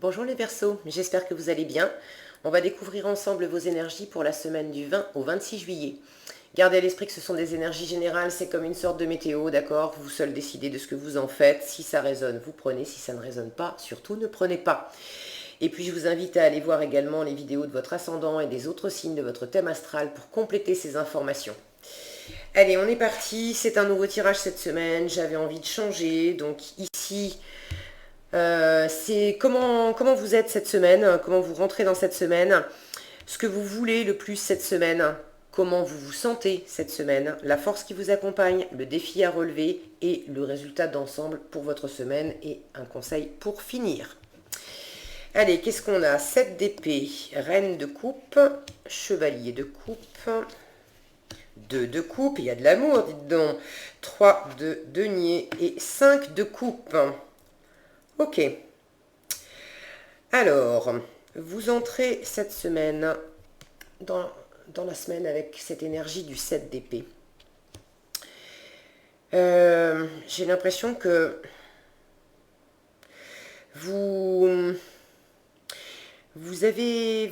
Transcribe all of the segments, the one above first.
Bonjour les Verseaux, j'espère que vous allez bien. On va découvrir ensemble vos énergies pour la semaine du 20 au 26 juillet. Gardez à l'esprit que ce sont des énergies générales, c'est comme une sorte de météo, d'accord? Vous seul décidez de ce que vous en faites. Si ça résonne, vous prenez. Si ça ne résonne pas, surtout ne prenez pas. Et puis je vous invite à aller voir également les vidéos de votre ascendant et des autres signes de votre thème astral pour compléter ces informations. Allez, on est parti. C'est un nouveau tirage cette semaine. J'avais envie de changer. Donc ici, c'est comment vous êtes cette semaine, comment vous rentrez dans cette semaine, ce que vous voulez le plus cette semaine, comment vous vous sentez cette semaine, la force qui vous accompagne, le défi à relever et le résultat d'ensemble pour votre semaine et un conseil pour finir. Allez, qu'est-ce qu'on a? 7 d'épée, reine de coupe, chevalier de coupe, 2 de coupe, il y a de l'amour, dites donc, 3 de denier et 5 de coupe. Ok. Alors, vous entrez cette semaine dans la semaine avec cette énergie du 7 d'épée. J'ai l'impression que vous, vous avez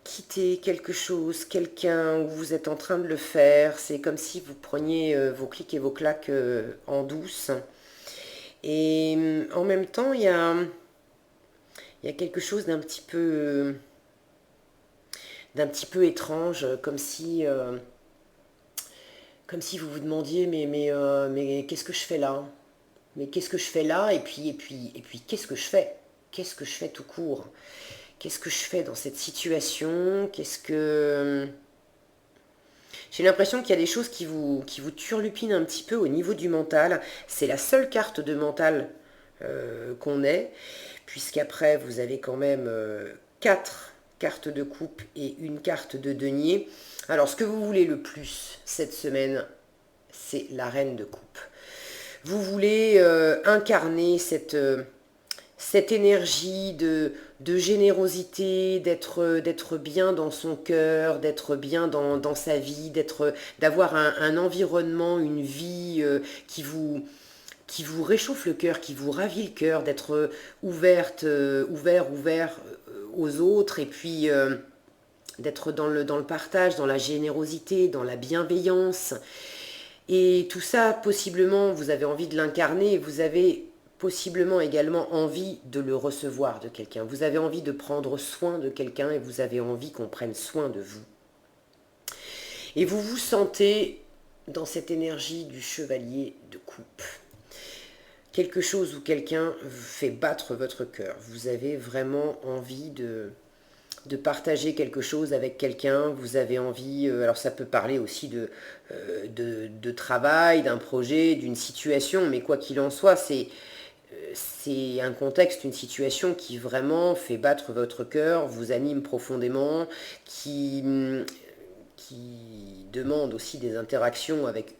quitté quelque chose, quelqu'un, ou vous êtes en train de le faire. C'est comme si vous preniez vos clics et vos claques en douce. Et en même temps, il y a quelque chose d'un petit peu étrange, comme si vous vous demandiez mais qu'est-ce que je fais là? Mais qu'est-ce que je fais là? Et puis qu'est-ce que je fais? Qu'est-ce que je fais tout court? Qu'est-ce que je fais dans cette situation? J'ai l'impression qu'il y a des choses qui vous turlupinent un petit peu au niveau du mental. C'est la seule carte de mental qu'on ait, puisqu'après vous avez quand même 4 cartes de coupe et une carte de denier. Alors ce que vous voulez le plus cette semaine, c'est la reine de coupe. Vous voulez incarner cette énergie de générosité, d'être bien dans son cœur, d'être bien dans sa vie, d'avoir un environnement, une vie qui vous réchauffe le cœur, qui vous ravit le cœur, d'être ouvert aux autres, et puis d'être dans le partage, dans la générosité, dans la bienveillance. Et tout ça, possiblement, vous avez envie de l'incarner, vous avez possiblement également envie de le recevoir de quelqu'un. Vous avez envie de prendre soin de quelqu'un et vous avez envie qu'on prenne soin de vous. Et vous vous sentez dans cette énergie du chevalier de coupe. Quelque chose ou quelqu'un fait battre votre cœur. Vous avez vraiment envie de partager quelque chose avec quelqu'un, vous avez envie, alors ça peut parler aussi de travail, d'un projet, d'une situation, mais quoi qu'il en soit, c'est un contexte, une situation qui vraiment fait battre votre cœur, vous anime profondément, qui demande aussi des interactions avec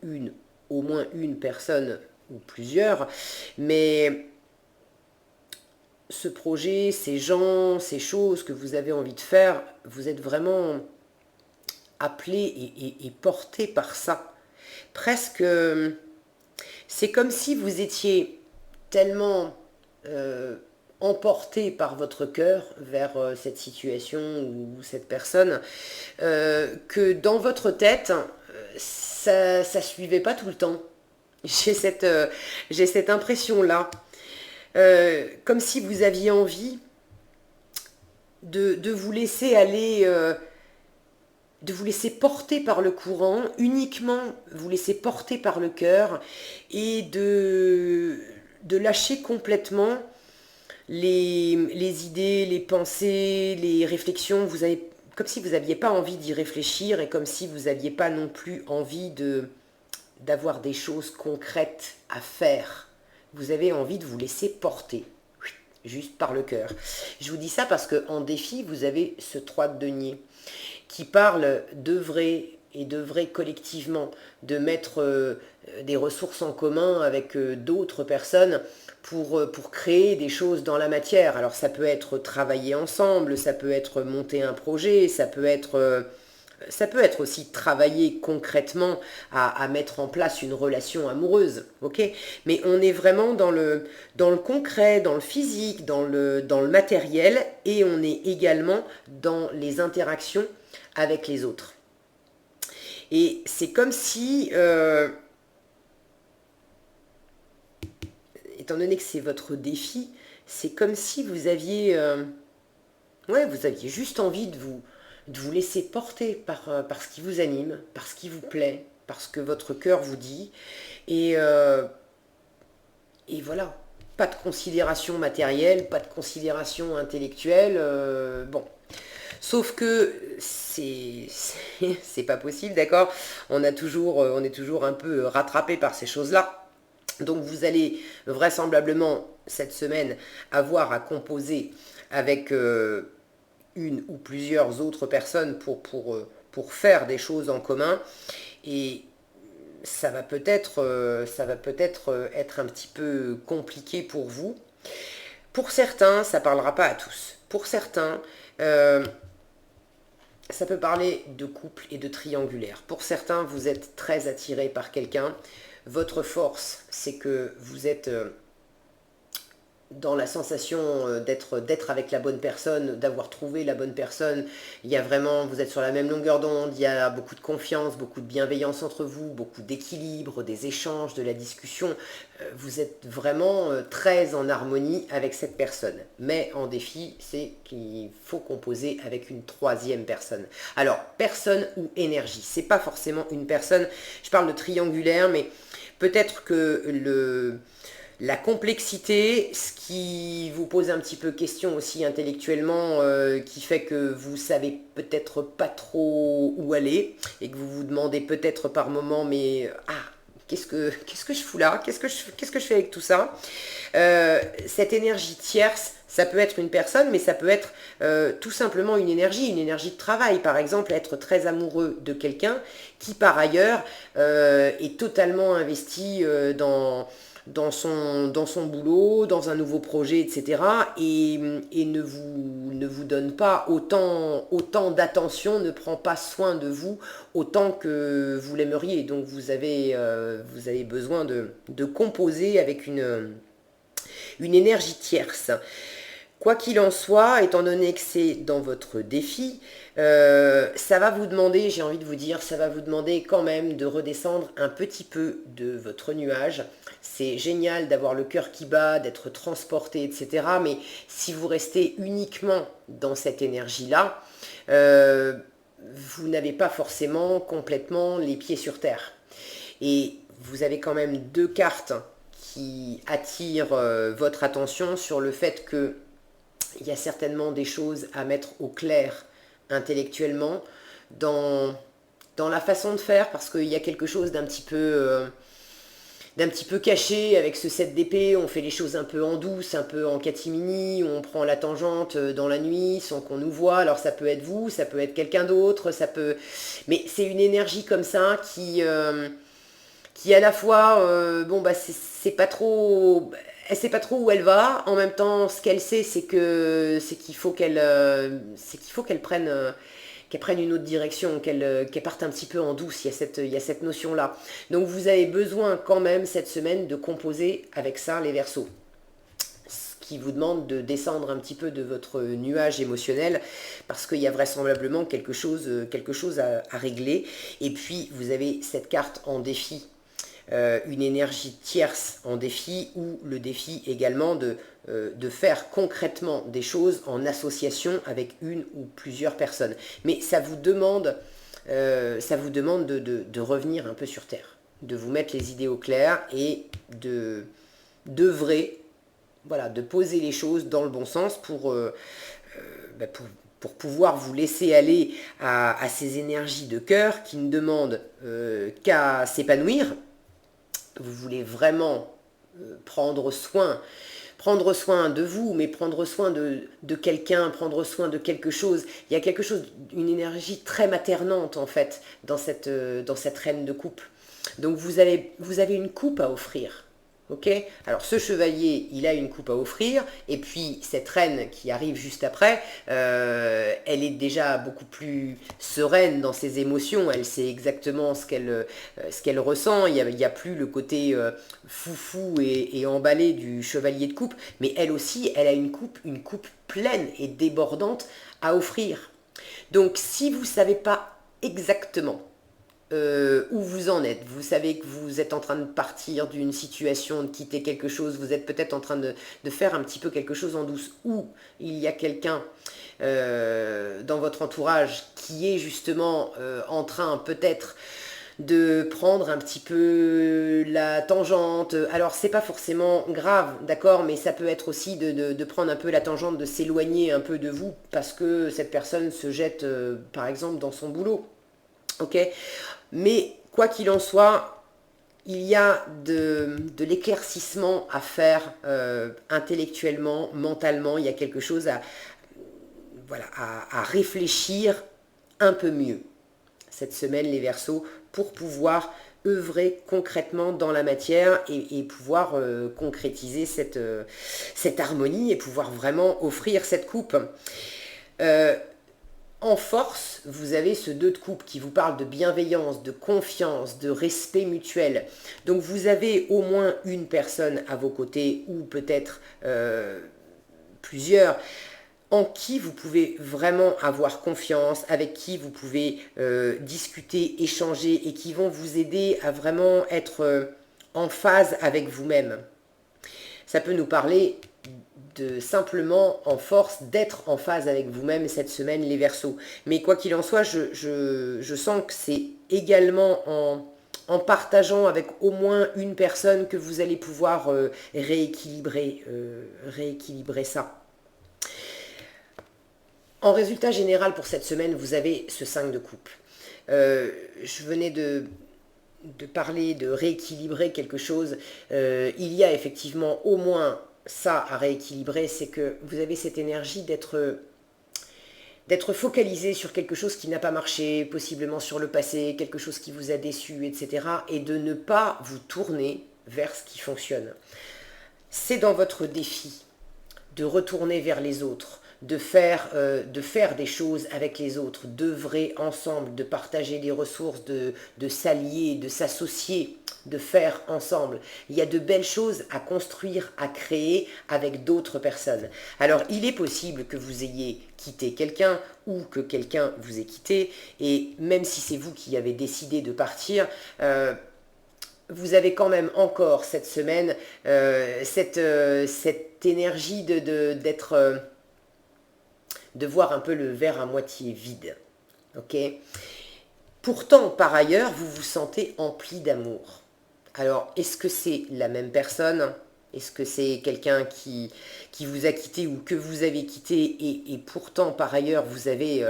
au moins une personne ou plusieurs, mais ce projet, ces gens, ces choses que vous avez envie de faire, vous êtes vraiment appelé et porté par ça. Presque, c'est comme si vous étiez tellement emporté par votre cœur vers cette situation ou cette personne, que dans votre tête, ça ne suivait pas tout le temps. J'ai cette impression-là. Comme si vous aviez envie de vous laisser aller, de vous laisser porter par le courant, uniquement vous laisser porter par le cœur, et de lâcher complètement les idées, les pensées, les réflexions. Comme si vous n'aviez pas envie d'y réfléchir, et comme si vous n'aviez pas non plus envie d'avoir des choses concrètes à faire. Vous avez envie de vous laisser porter, juste par le cœur. Je vous dis ça parce qu'en défi, vous avez ce 3 de denier qui parle d'œuvrer et d'œuvrer collectivement, de mettre des ressources en commun avec d'autres personnes pour créer des choses dans la matière. Alors ça peut être travailler ensemble, ça peut être monter un projet, ça peut être Ça peut être aussi travailler concrètement à mettre en place une relation amoureuse, ok? Mais on est vraiment dans le concret, dans le physique, dans le matériel, et on est également dans les interactions avec les autres. Et c'est comme si, étant donné que c'est votre défi, c'est comme si vous aviez, ouais, vous aviez juste envie de vous laisser porter par ce qui vous anime, par ce qui vous plaît, par ce que votre cœur vous dit. Et, euh, et voilà, pas de considération matérielle, pas de considération intellectuelle. Bon, sauf que c'est pas possible, d'accord? On est toujours un peu rattrapé par ces choses-là. Donc vous allez vraisemblablement cette semaine avoir à composer avec une ou plusieurs autres personnes pour faire des choses en commun. Et ça va peut-être être un petit peu compliqué pour vous. Pour certains, ça ne parlera pas à tous. Pour certains, euh, ça peut parler de couple et de triangulaire. Pour certains, vous êtes très attiré par quelqu'un. Votre force, c'est que vous êtes dans la sensation d'être avec la bonne personne, d'avoir trouvé la bonne personne. Il y a vraiment, vous êtes sur la même longueur d'onde, il y a beaucoup de confiance, beaucoup de bienveillance entre vous, beaucoup d'équilibre, des échanges, de la discussion. Vous êtes vraiment très en harmonie avec cette personne. Mais en défi, c'est qu'il faut composer avec une troisième personne. Alors, personne ou énergie, c'est pas forcément une personne. Je parle de triangulaire, mais peut-être que la complexité, ce qui vous pose un petit peu question aussi intellectuellement, qui fait que vous savez peut-être pas trop où aller et que vous vous demandez peut-être par moment, mais qu'est-ce que je fous là? Qu'est-ce que je fais avec tout ça? Cette énergie tierce, ça peut être une personne, mais ça peut être tout simplement une énergie de travail. Par exemple, être très amoureux de quelqu'un qui, par ailleurs, est totalement investi dans son boulot, dans un nouveau projet, etc. Et ne vous donne pas autant d'attention, ne prend pas soin de vous autant que vous l'aimeriez. Donc vous avez besoin de composer avec une énergie tierce. Quoi qu'il en soit, étant donné que c'est dans votre défi, ça va vous demander, j'ai envie de vous dire, ça va vous demander quand même de redescendre un petit peu de votre nuage. C'est génial d'avoir le cœur qui bat, d'être transporté, etc. Mais si vous restez uniquement dans cette énergie-là, vous n'avez pas forcément complètement les pieds sur terre. Et vous avez quand même deux cartes qui attirent votre attention sur le fait que il y a certainement des choses à mettre au clair intellectuellement dans la façon de faire, parce qu'il y a quelque chose d'un petit peu caché avec ce 7 d'épée. On fait les choses un peu en douce, un peu en catimini, on prend la tangente dans la nuit sans qu'on nous voit. Alors ça peut être vous, ça peut être quelqu'un d'autre, ça peut... Mais c'est une énergie comme ça qui à la fois, bon bah c'est pas trop... Elle sait pas trop où elle va. En même temps, ce qu'elle sait, c'est qu'il faut qu'elle prenne une autre direction, qu'elle parte un petit peu en douce. Il y a cette notion-là. Donc vous avez besoin quand même cette semaine de composer avec ça les Verseaux. Ce qui vous demande de descendre un petit peu de votre nuage émotionnel parce qu'il y a vraisemblablement quelque chose à régler. Et puis vous avez cette carte en défi. Une énergie tierce en défi ou le défi également de faire concrètement des choses en association avec une ou plusieurs personnes. Mais ça vous demande de revenir un peu sur Terre, de vous mettre les idées au clair et d'œuvrer, voilà, de poser les choses dans le bon sens pour pouvoir vous laisser aller à ces énergies de cœur qui ne demandent qu'à s'épanouir. Vous voulez vraiment prendre soin de vous, mais prendre soin de quelqu'un, prendre soin de quelque chose. Il y a quelque chose, une énergie très maternante en fait dans cette reine de coupe. Donc vous avez une coupe à offrir. Ok, alors ce chevalier, il a une coupe à offrir, et puis cette reine qui arrive juste après, elle est déjà beaucoup plus sereine dans ses émotions, elle sait exactement ce qu'elle ressent, il y a plus le côté foufou et emballé du chevalier de coupe, mais elle aussi, elle a une coupe pleine et débordante à offrir. Donc si vous ne savez pas exactement où vous en êtes. Vous savez que vous êtes en train de partir d'une situation, de quitter quelque chose, vous êtes peut-être en train de faire un petit peu quelque chose en douce, ou il y a quelqu'un dans votre entourage qui est justement en train peut-être de prendre un petit peu la tangente. Alors c'est pas forcément grave, d'accord, mais ça peut être aussi de prendre un peu la tangente, de s'éloigner un peu de vous parce que cette personne se jette par exemple dans son boulot. Ok, mais quoi qu'il en soit, il y a de l'éclaircissement à faire intellectuellement, mentalement. Il y a quelque chose voilà, à réfléchir un peu mieux cette semaine, les Verseaux, pour pouvoir œuvrer concrètement dans la matière et pouvoir concrétiser cette harmonie et pouvoir vraiment offrir cette coupe. Euh, En force, vous avez ce 2 de coupe qui vous parle de bienveillance, de confiance, de respect mutuel. Donc vous avez au moins une personne à vos côtés ou peut-être plusieurs en qui vous pouvez vraiment avoir confiance, avec qui vous pouvez discuter, échanger et qui vont vous aider à vraiment être en phase avec vous-même. Ça peut nous parler de simplement en force d'être en phase avec vous-même cette semaine, les Verseaux. Mais quoi qu'il en soit, je sens que c'est également en partageant avec au moins une personne que vous allez pouvoir rééquilibrer ça. En résultat général pour cette semaine, vous avez ce 5 de coupe. Je venais de parler, de rééquilibrer quelque chose. Il y a effectivement au moins ça à rééquilibrer, c'est que vous avez cette énergie d'être focalisé sur quelque chose qui n'a pas marché, possiblement sur le passé, quelque chose qui vous a déçu, etc. Et de ne pas vous tourner vers ce qui fonctionne. C'est dans votre défi de retourner vers les autres, de faire des choses avec les autres, d'œuvrer ensemble, de partager des ressources, de s'allier, de s'associer, de faire ensemble. Il y a de belles choses à construire, à créer avec d'autres personnes. Alors il est possible que vous ayez quitté quelqu'un ou que quelqu'un vous ait quitté, et même si c'est vous qui avez décidé de partir, vous avez quand même encore cette semaine cette énergie d'être de voir un peu le verre à moitié vide. Ok. Pourtant, par ailleurs, vous vous sentez empli d'amour. Alors, est-ce que c'est la même personne? Est-ce que c'est quelqu'un qui vous a quitté ou que vous avez quitté et pourtant, par ailleurs, vous avez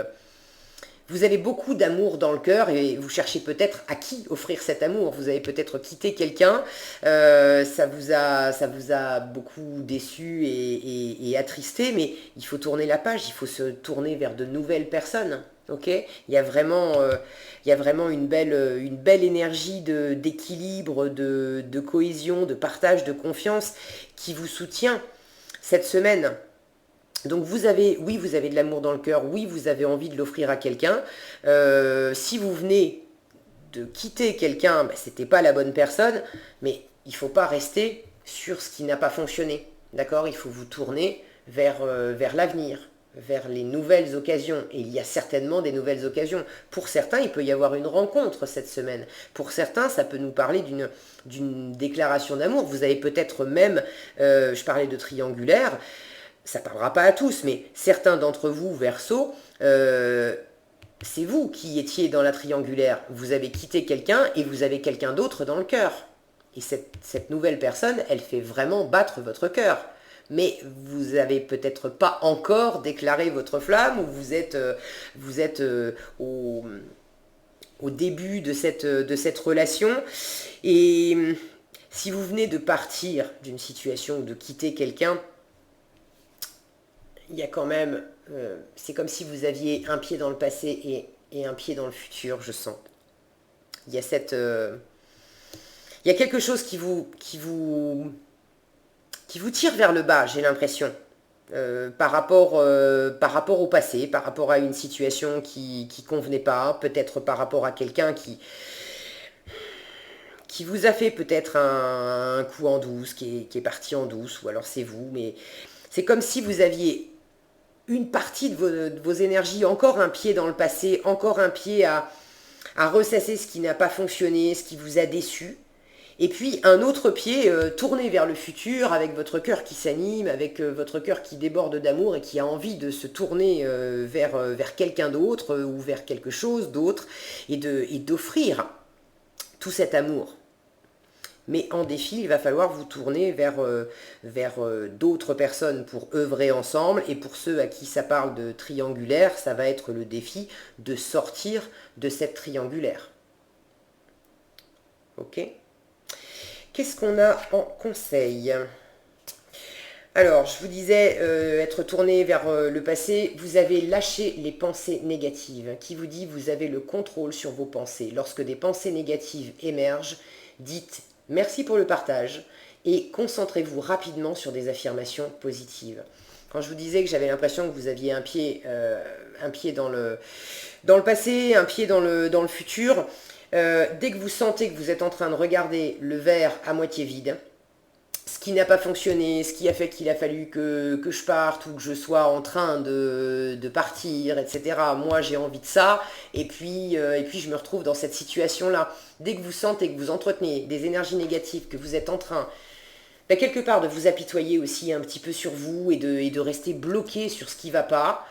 beaucoup d'amour dans le cœur et vous cherchez peut-être à qui offrir cet amour. Vous avez peut-être quitté quelqu'un, ça vous a beaucoup déçu et attristé, mais il faut tourner la page, il faut se tourner vers de nouvelles personnes. Ok, il y a vraiment une belle énergie d'équilibre, de cohésion, de partage, de confiance qui vous soutient cette semaine. Donc oui, vous avez de l'amour dans le cœur, oui, vous avez envie de l'offrir à quelqu'un. Si vous venez de quitter quelqu'un, ben, c'était pas la bonne personne, mais il ne faut pas rester sur ce qui n'a pas fonctionné. D'accord? Il faut vous tourner vers l'avenir, vers les nouvelles occasions. Et il y a certainement des nouvelles occasions. Pour certains, il peut y avoir une rencontre cette semaine. Pour certains, ça peut nous parler d'une déclaration d'amour. Vous avez peut-être même, je parlais de triangulaire, ça ne parlera pas à tous, mais certains d'entre vous, Verseau, c'est vous qui étiez dans la triangulaire. Vous avez quitté quelqu'un et vous avez quelqu'un d'autre dans le cœur. Et cette nouvelle personne, elle fait vraiment battre votre cœur. Mais vous n'avez peut-être pas encore déclaré votre flamme ou vous êtes au début de cette relation. Et si vous venez de partir d'une situation ou de quitter quelqu'un, il y a quand même, c'est comme si vous aviez un pied dans le passé et un pied dans le futur, je sens. Il y a Il y a quelque chose qui vous tire vers le bas, j'ai l'impression. Par rapport au passé, par rapport à une situation qui convenait pas, peut-être par rapport à quelqu'un qui vous a fait peut-être un coup en douce, qui est parti en douce, ou alors c'est vous, mais c'est comme si vous aviez une partie de vos énergies, encore un pied dans le passé, encore un pied à ressasser ce qui n'a pas fonctionné, ce qui vous a déçu, et puis un autre pied tourné vers le futur, avec votre cœur qui s'anime, avec votre cœur qui déborde d'amour et qui a envie de se tourner vers quelqu'un d'autre ou vers quelque chose d'autre et d'offrir tout cet amour. Mais en défi, il va falloir vous tourner vers d'autres personnes pour œuvrer ensemble. Et pour ceux à qui ça parle de triangulaire, ça va être le défi de sortir de cette triangulaire. Ok ? Qu'est-ce qu'on a en conseil ? Alors, je vous disais, être tourné vers le passé, vous avez lâché les pensées négatives, qui vous dit vous avez le contrôle sur vos pensées. Lorsque des pensées négatives émergent, dites merci pour le partage et concentrez-vous rapidement sur des affirmations positives. Quand je vous disais que j'avais l'impression que vous aviez un pied dans le passé, un pied dans le futur, dès que vous sentez que vous êtes en train de regarder le verre à moitié vide, ce qui n'a pas fonctionné, ce qui a fait qu'il a fallu que je parte ou que je sois en train de partir, etc. Moi, j'ai envie de ça, et puis je me retrouve dans cette situation-là. Dès que vous sentez que vous entretenez des énergies négatives, que vous êtes en train, quelque part, de vous apitoyer aussi un petit peu sur vous et de rester bloqué sur ce qui ne va pas,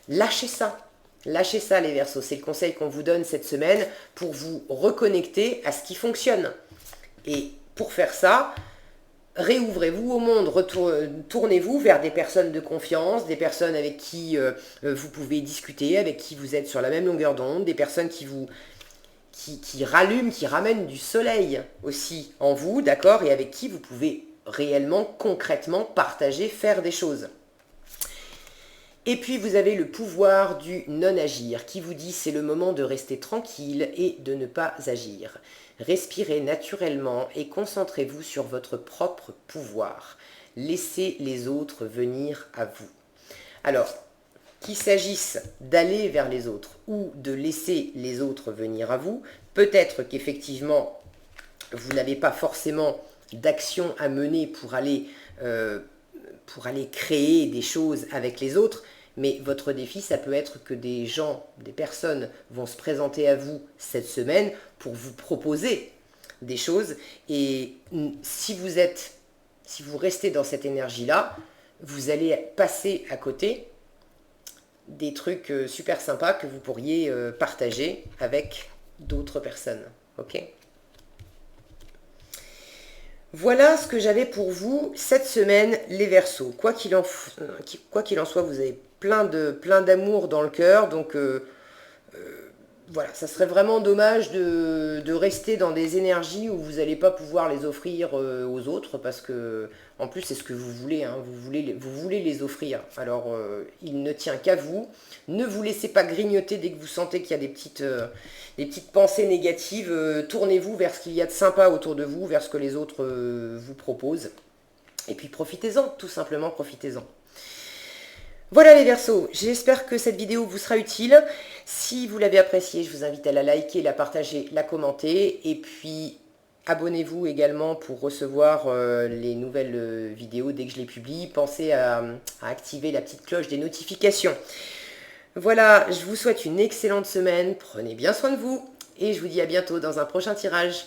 lâchez ça. Lâchez ça, les Verseaux. C'est le conseil qu'on vous donne cette semaine pour vous reconnecter à ce qui fonctionne. Et pour faire ça, réouvrez-vous au monde, tournez-vous vers des personnes de confiance, des personnes avec qui vous pouvez discuter, avec qui vous êtes sur la même longueur d'onde, des personnes qui rallument, qui ramènent du soleil aussi en vous, d'accord, et avec qui vous pouvez réellement, concrètement partager, faire des choses. Et puis vous avez le pouvoir du non-agir qui vous dit c'est le moment de rester tranquille et de ne pas agir. Respirez naturellement et concentrez-vous sur votre propre pouvoir. Laissez les autres venir à vous. Alors, qu'il s'agisse d'aller vers les autres ou de laisser les autres venir à vous, peut-être qu'effectivement, vous n'avez pas forcément d'action à mener pour aller créer des choses avec les autres, mais votre défi, ça peut être que des gens, des personnes vont se présenter à vous cette semaine pour vous proposer des choses. Et si vous restez dans cette énergie-là, vous allez passer à côté des trucs super sympas que vous pourriez partager avec d'autres personnes. Ok ? Voilà ce que j'avais pour vous cette semaine, les Verseaux. Quoi qu'il en soit, vous avez plein d'amour dans le cœur, donc voilà, ça serait vraiment dommage de rester dans des énergies où vous n'allez pas pouvoir les offrir aux autres, parce que en plus c'est ce que vous voulez, hein, vous voulez les offrir. Alors il ne tient qu'à vous. Ne vous laissez pas grignoter dès que vous sentez qu'il y a des petites pensées négatives. Tournez-vous vers ce qu'il y a de sympa autour de vous, vers ce que les autres vous proposent. Et puis profitez-en, tout simplement profitez-en. Voilà les Verseaux, j'espère que cette vidéo vous sera utile. Si vous l'avez appréciée, je vous invite à la liker, la partager, la commenter. Et puis abonnez-vous également pour recevoir les nouvelles vidéos dès que je les publie. Pensez à activer la petite cloche des notifications. Voilà, je vous souhaite une excellente semaine. Prenez bien soin de vous et je vous dis à bientôt dans un prochain tirage.